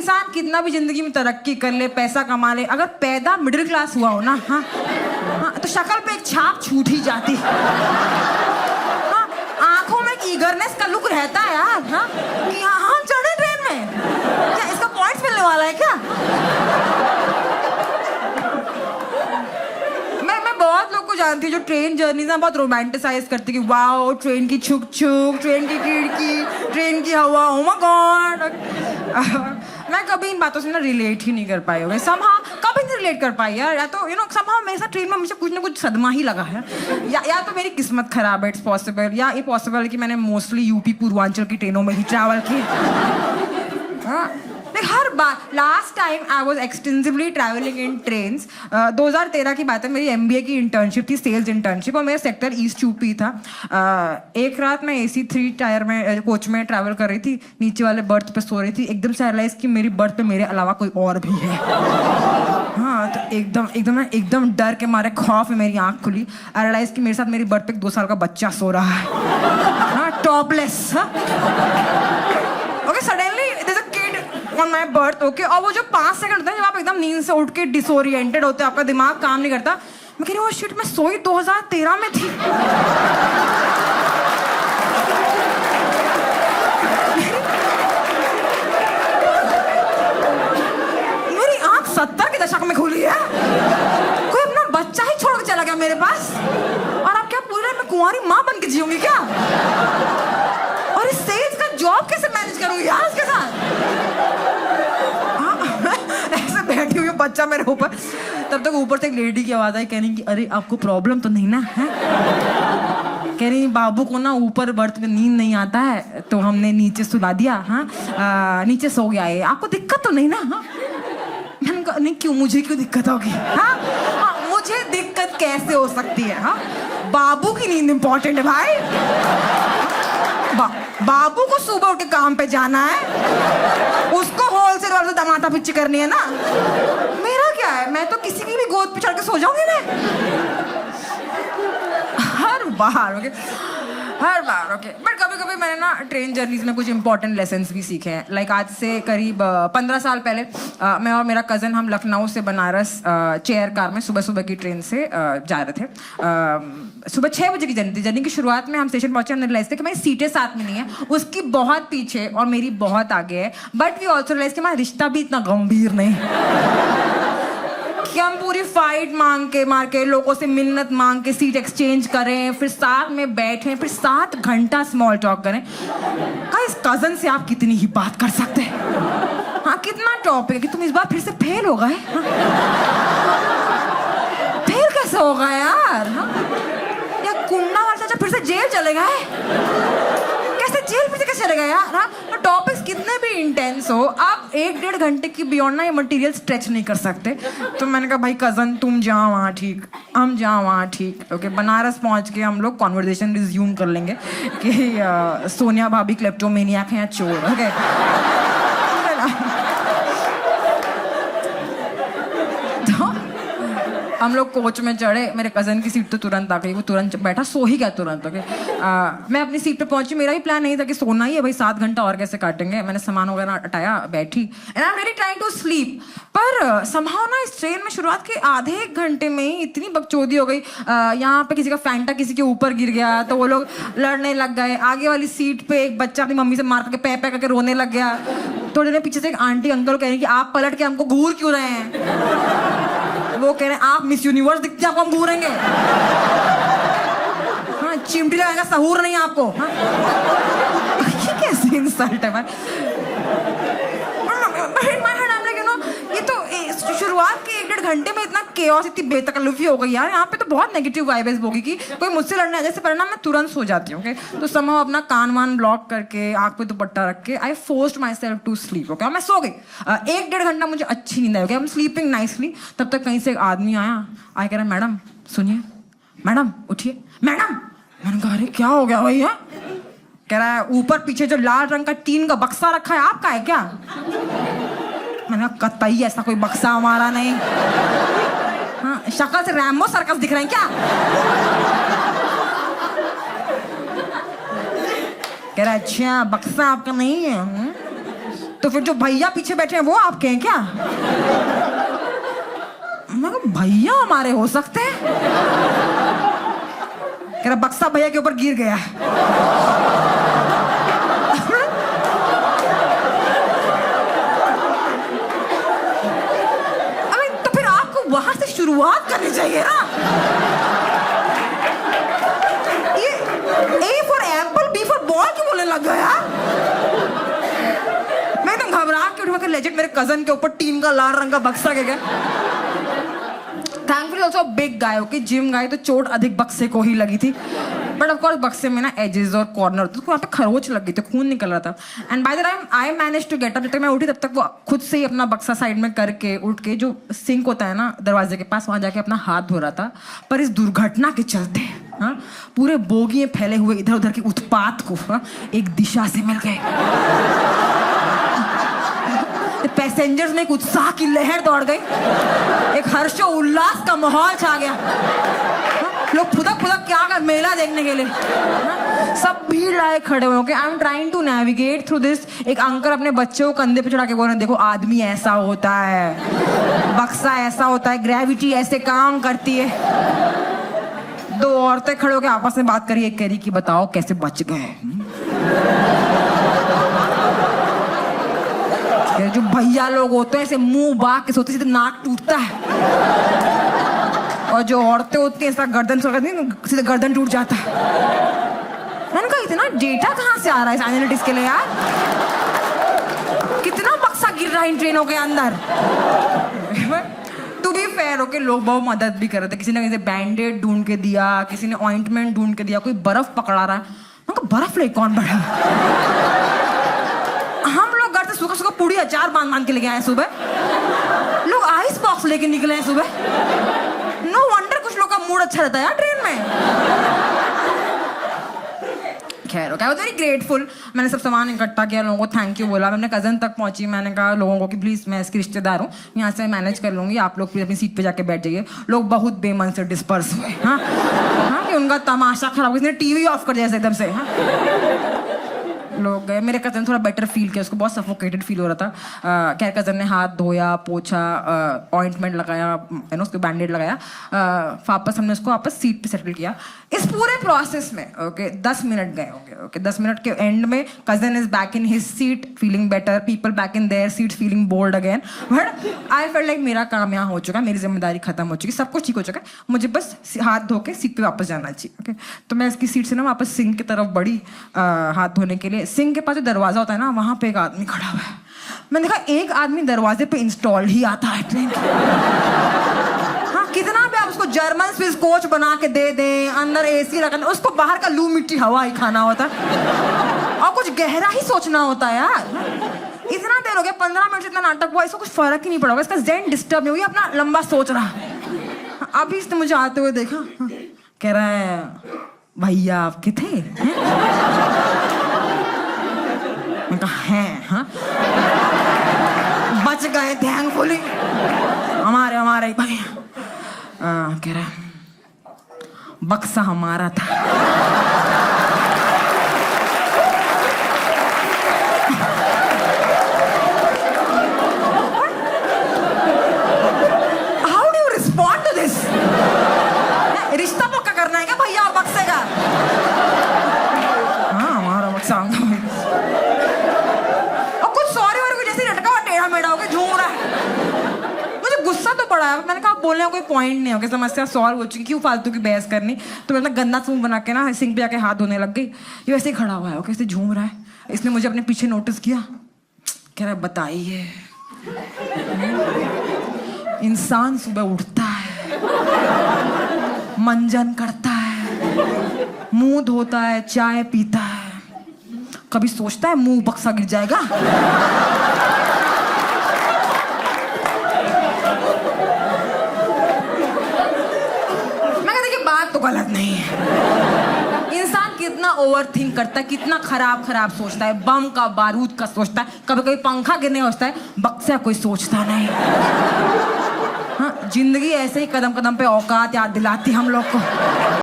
इंसान कितना भी जिंदगी में तरक्की कर ले, पैसा कमा ले, अगर पैदा मिडिल क्लास हुआ हो ना, हाँ हाँ, तो शक्ल पे एक छाप छूट ही जाती। हाँ, आंखों में एक ईगरनेस का लुक रहता है यार, हाँ कि हाँ हम चढ़े ट्रेन में, क्या इसका पॉइंट्स मिलने वाला है क्या? मैं बहुत लोग को जानती हूँ जो ट्रेन जर्नी ना बहुत रोमांटिसाइज करती कि वाओ ट्रेन की छुक छुक, ट्रेन की खिड़की, ट्रेन की हवा, ओह माय गॉड। मैं कभी इन बातों से ना रिलेट ही नहीं कर पाई हूँ, समहाउ कभी नहीं रिलेट कर पाई यार। या तो समहाउ मेरे साथ ट्रेन में मुझे कुछ ना कुछ सदमा ही लगा है, या तो मेरी किस्मत खराब है, इट्स पॉसिबल, या ये पॉसिबल है कि मैंने मोस्टली यूपी पूर्वांचल की ट्रेनों में ही ट्रैवल की। हर बार last time I was extensively travelling in trains, 2013 की बात है, मेरी MBA की इंटर्नशिप थी, सेल्स इंटर्नशिप, और मेरा सेक्टर ईस्ट यूपी था। एक रात मैं AC 3 टायर में कोच में ट्रैवल कर रही थी, नीचे वाले बर्थ पे सो रही थी, एकदम से रियलाइज कि मेरी बर्थ पे मेरे अलावा कोई और भी है। हाँ, तो एकदम डर के मारे खौफ में मेरी आंख खुली, आई रियलाइज कि मेरे साथ मेरी बर्थ पे 2 साल का बच्चा सो रहा है, हाँ topless. Okay, suddenly on my birth, okay, और वो जो 5 सेकंड होता है जब आप एकदम नींद से उठ के डिसोरिएंटेड होते हैं, आपका दिमाग काम नहीं करता, मैं कह रही हूँ वो शिट मैं सोई 2013 में थी। मेरी आंख 70 के दशक में खुली है, कोई अपना बच्चा ही छोड़ के चला गया मेरे पास, और आप क्या पूरे मैं कुंवारी माँ बन के जीऊंगी क्या? और इस सेल्स का जॉब कैसे मैनेज करूंगी यार उसके साथ? ऐसे बैठी हुई बच्चा मेरे ऊपर, तब तक ऊपर से एक लेडी की आवाज आई, कहने की अरे आपको प्रॉब्लम तो नहीं ना है? कह रही बाबू को ना ऊपर बर्थ में नींद नहीं आता है तो हमने नीचे सुला दिया, हाँ नीचे सो गया है, आपको दिक्कत तो नहीं ना? हाँ मैंने कहा नहीं क्यों, मुझे क्यों दिक्कत होगी? हाँ मुझे दिक्कत कैसे हो सकती है? हाँ बाबू की नींद इंपॉर्टेंट है भाई, बाबू को सुबह उठ के काम पे जाना है, उसको होलसेल वाले से टमाटर पिच्ची करनी है ना। मेरा क्या है, मैं तो किसी की भी गोद पे चढ़ के सो जाऊंगी ना हर बार, ओके। बट कभी कभी मैंने ना ट्रेन जर्नीज में कुछ इंपॉर्टेंट लेसन्स भी सीखे हैं। लाइक आज से करीब 15 साल पहले मैं और मेरा कज़न हम लखनऊ से बनारस चेयर कार में सुबह की ट्रेन से जा रहे थे। सुबह 6 बजे की जर्नी थी। जर्नी की शुरुआत में हम स्टेशन पहुंचे, हमने रियलाइज किया कि मेरी सीटें साथ में नहीं है, उसकी बहुत पीछे और मेरी बहुत आगे है। बट वी ऑल्सो रियलाइज कि हमारा रिश्ता भी इतना गंभीर नहीं कि हम पूरी फाइट मार के लोगों से मिन्नत मांग के सीट एक्सचेंज करें, फिर साथ में बैठें, फिर 7 घंटा स्मॉल टॉक करें। इस कजन से आप कितनी ही बात कर सकते हैं? हाँ कितना टॉपिक है कि तुम इस बार फिर से फेल हो गए। फेल कैसे होगा यार? या कुंडा वाला चाचा फिर से जेल चले गए? कैसे जेल फिर से कैसे चले गए यार? हाँ टॉपिक्स कितने भी इंटेंस हो, आप 1-1.5 घंटे की बियॉन्ड ना ये मटेरियल स्ट्रेच नहीं कर सकते। तो मैंने कहा भाई कज़न तुम जाओ वहाँ ठीक, हम जाओ वहाँ ठीक, ओके। बनारस पहुँच के हम लोग कॉन्वर्सेशन रिज्यूम कर लेंगे कि सोनिया भाभी क्लेप्टोमेनियाक हैं या चोर, ओके। हम लोग कोच में चढ़े, मेरे कज़न की सीट तो तुरंत आ गई, वो तुरंत बैठा, सो ही गया तुरंत, ओके। मैं अपनी सीट पे पहुंची, मेरा भी प्लान नहीं था कि सोना ही है भाई, 7 घंटा और कैसे काटेंगे। मैंने सामान वगैरह हटाया, बैठी, and I am really trying to sleep. पर समहाउ ना इस ट्रेन में शुरुआत के आधे 1 घंटे में ही इतनी बकचोदी हो गई। यहाँ पे किसी का फैंटा किसी के ऊपर गिर गया तो वो लोग लड़ने लग गए। आगे वाली सीट पे एक बच्चा अपनी मम्मी से मार करके पै करके रोने लग गया। थोड़ी देर पीछे से एक आंटी अंकल कह रही कि आप पलट के हमको घूर क्यों रहे हैं? वो कह रहे हैं आप मिस यूनिवर्स दिखते हैं, आपको हम घूरेंगे। हाँ चिमटी लगाएगा, सहूर नहीं आपको? हाँ ये कैसे इंसल्ट है भाई? ये तो शुरुआत के 1-1.5 घंटे में इतना केओस, इतनी बेतकल्लुफी हो गई यार। यहाँ पे तो बहुत नेगेटिव वाइब्स होगी कि कोई मुझसे लड़ने आ जाए, जैसे परिणाम मैं तुरंत सो जाती हूँ, ओके। तो समहाउ अपना कान वान ब्लॉक करके, आँख पे दुपट्टा रख के, I forced myself to sleep, okay. मैं सो गई। 1-1.5 घंटा मुझे अच्छी नींद आई, okay. I am sleeping nicely. तब तक कहीं से एक आदमी आया, कह रहा मैडम सुनिए, मैडम उठिए, मैडम। मैंने कहा अरे क्या हो गया भैया? कह रहा है ऊपर पीछे जो लाल रंग का टीन का बक्सा रखा है आपका है क्या? मैंने कहा कतई ऐसा कोई बक्सा हमारा नहीं। हाँ शक्ल से रैम्बो सर्कस दिख रहे हैं क्या? कह रहा अच्छा बक्सा आपका नहीं है। तो तो फिर जो भैया पीछे बैठे हैं वो आपके हैं क्या? मैं कहा भैया हमारे हो सकते हैं। कह रहा बक्सा भैया के ऊपर गिर गया है। अबे तो फिर आपको वहां से शुरुआत करनी चाहिए ना। ये A for Apple, B for ball क्यों बोलने लग गया यार? मैं एकदम घबरा के उठा के लेजेंड मेरे कजन के ऊपर टीन का लाल रंग का बक्सा के गया। Thankfully also big guy, okay gym guy, तो चोट अधिक बक्से को ही लगी थी। बट ऑफ कोर्स बक्से में ना एजेस और कॉर्नर तो वहाँ पे खरोच लग गई थी, खून निकल रहा था। And by the time I manage to get up, जब तक मैं उठी तब तक वो खुद से ही अपना बक्सा साइड में करके उठ के जो सिंक होता है ना दरवाजे के पास, वहाँ जाके अपना हाथ धो रहा था। पर इस दुर्घटना के चलते पूरे बोगी फैले हुए इधर उधर के उत्पात को एक दिशा से मिल गए। पैसेंजर्स में एक उत्साह की लहर दौड़ गई, एक हर्षो उल्लास का माहौल छा गया। लोग फुदक फुदक क्या कर मेला देखने के लिए सब भीड़ लाए खड़े हुए। Okay I am trying to navigate through this. एक अंकल अपने बच्चे को कंधे पे चढ़ा के बोल रहे हैं, देखो आदमी ऐसा होता है, बक्सा ऐसा होता है, ग्रेविटी ऐसे काम करती है। दो औरतें खड़े होकर आपस में बात करी, एक कह रही कि बताओ कैसे बच गए। जो भैया लोग होते हैं ऐसे मुंह बाग के सोते, सीधे नाक टूटता है। और जो औरतें होती हैं ऐसा गर्दन सीधे गर्दन टूट जाता है। मैंने कहा इतना डेटा कहाँ से आ रहा है इस एनालिटिक्स के लिए यार? कितना बक्सा गिर रहा है इन ट्रेनों के अंदर। टू बी फेयर ओके, लोग बहुत मदद भी कर रहे थे। किसी ने बैंडेड ढूंढ के दिया, किसी ने ऑइंटमेंट ढूंढ के दिया, कोई बर्फ पकड़ा रहा है। मैं कहा बर्फ ले कौन बढ़ा? हम लोग घर से सूखा सूखा पूड़ी अचार बांध के लेके आए सुबह, लोग आइस बॉक्स लेके निकले हैं सुबह। नो वंडर कुछ लोग का मूड अच्छा रहता है यार ट्रेन में। खैर okay, I was very grateful. मैंने सब सामान इकट्ठा किया, लोगों को थैंक यू बोला। मैं अपने कजन तक पहुंची, मैंने कहा लोगों को कि प्लीज मैं इसकी रिश्तेदार हूँ, यहाँ से मैनेज कर लूंगी, आप लोग प्लीज अपनी सीट पे जाके बैठ जाइए। लोग बहुत बेमन से डिस्पर्स हुए। हाँ कि उनका तमाशा खराब, किसी ने टीवी ऑफ कर दिया एकदम से। हाँ लोग गए। मेरे कज़न थोड़ा बेटर फील किया, उसको बहुत सफोकेटेड फील हो रहा था। खैर कज़न ने हाथ धोया, पोछा, ऑइंटमेंट लगाया, उसको बैंडेड लगाया। वापस हमने उसको वापस सीट पे सेटल किया। इस पूरे प्रोसेस में ओके 10 मिनट गए। ओके 10 मिनट के एंड में cousin is back in his seat feeling better, people back in their seats feeling bold again. But I felt like मेरा काम यहाँ हो चुका, मेरी जिम्मेदारी खत्म हो चुकी, सब कुछ ठीक हो चुका है, मुझे बस हाथ धो के सीट पे वापस जाना चाहिए। ओके तो मैं इसकी सीट से ना वापस सिंक की तरफ बढ़ी हाथ धोने के लिए। सिंक के पास जो दरवाजा होता है ना, वहां पे एक आदमी खड़ा हुआ है। मैंने देखा एक आदमी दरवाजे पे इंस्टॉल ही आता है ट्रेन के। हाँ कितना भी आप उसको जर्मन स्विस कोच बना के दे दें, अंदर एसी रखना, उसको बाहर का लू मिट्टी हवा ही खाना होता है और कुछ गहरा ही सोचना होता है यार। इतना देर हो गया, 15 मिनट से इतना नाटक हुआ, इसको कुछ फर्क ही नहीं पड़ा होगा, इसका ज़हन डिस्टर्ब नहीं हुई, अपना लंबा सोच रहा। अभी इसने मुझे आते हुए देखा, कह रहा है भैया आप किथे हैं? हाँ बच गए थैंकफुली, हमारे भैया। कह रहा बक्सा हमारा था। How do you respond to this? रिश्ता पक्का करना है क्या भैया और बक्से का? हाँ हमारा बक्सा। मैंने कहा बोलने का कोई पॉइंट नहीं हो गया, समस्या सॉल्व हो चुकी, क्यों फालतू की बहस करनी। तो मैं गंदा सूंह बना के ना सिंक पे जाके हाथ धोने लग गई। ये वैसे ही खड़ा हुआ है, ओके ऐसे झूम रहा है। इसने मुझे अपने पीछे नोटिस किया, कह रहा है बताइए। इंसान सुबह उठता है, मंजन करता है, मुंह धोता है, चाय पीता है, कभी सोचता है मुंह बक्सा गिर जाएगा? तो गलत नहीं है। इंसान कितना ओवर थिंक करता है, कितना खराब सोचता है, बम का बारूद का सोचता है, कभी कभी पंखा गिरने होता है, बक्सा कोई सोचता नहीं। हाँ जिंदगी ऐसे ही कदम कदम पे औकात याद दिलाती हम लोग को।